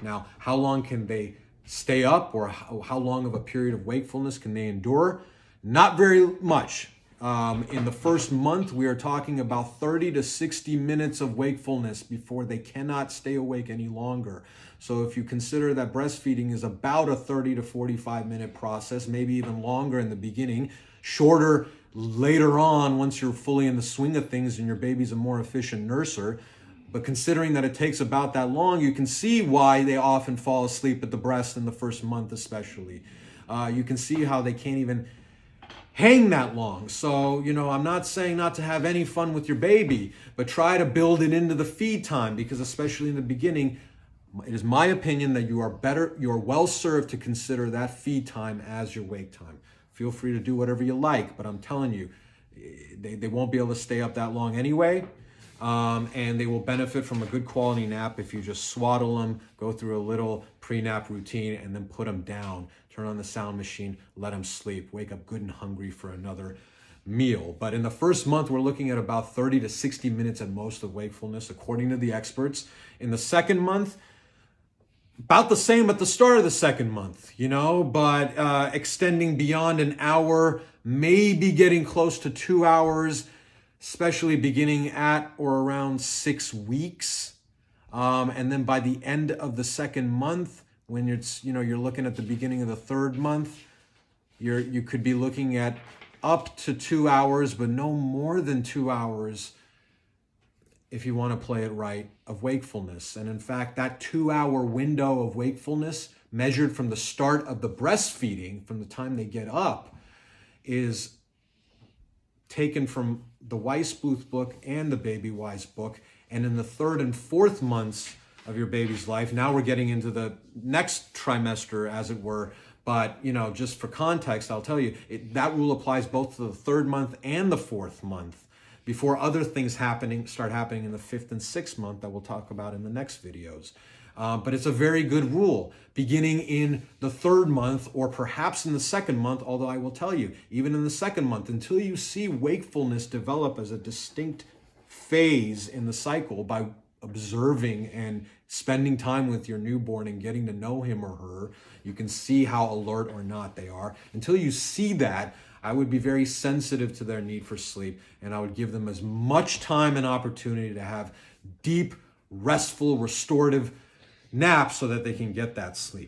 Now, how long can they stay up, or how long of a period of wakefulness can they endure? Not very much. In the first month, we are talking about 30 to 60 minutes of wakefulness before they cannot stay awake any longer. So if you consider that breastfeeding is about a 30 to 45 minute process, maybe even longer in the beginning, shorter later on once you're fully in the swing of things and your baby's a more efficient nurser. But considering that it takes about that long, you can see why they often fall asleep at the breast in the first month especially. You can see how they can't even hang that long. So, I'm not saying not to have any fun with your baby, but try to build it into the feed time, because especially in the beginning, it is my opinion that you are well served to consider that feed time as your wake time. Feel free to do whatever you like, but I'm telling you, they won't be able to stay up that long anyway. And they will benefit from a good quality nap if you just swaddle them, go through a little pre-nap routine, and then put them down. Turn on the sound machine, let them sleep, wake up good and hungry for another meal. But in the first month, we're looking at about 30 to 60 minutes at most of wakefulness, according to the experts. In the second month, about the same at the start of the second month, but extending beyond an hour, maybe getting close to 2 hours, especially beginning at or around 6 weeks. And then by the end of the second month, when you're looking at the beginning of the third month, you could be looking at up to 2 hours, but no more than 2 hours if you want to play it right, of wakefulness. And in fact, that 2-hour window of wakefulness measured from the start of the breastfeeding, from the time they get up, is taken from the Weissbluth book and the Babywise book. And in the third and fourth months of your baby's life, now we're getting into the next trimester, as it were. But, just for context, I'll tell you, that rule applies both to the third month and the fourth month, before other things start happening in the fifth and sixth month that we'll talk about in the next videos. But it's a very good rule, beginning in the third month or perhaps in the second month, although I will tell you, even in the second month, until you see wakefulness develop as a distinct phase in the cycle by observing and spending time with your newborn and getting to know him or her, you can see how alert or not they are. Until you see that, I would be very sensitive to their need for sleep, and I would give them as much time and opportunity to have deep, restful, restorative naps so that they can get that sleep.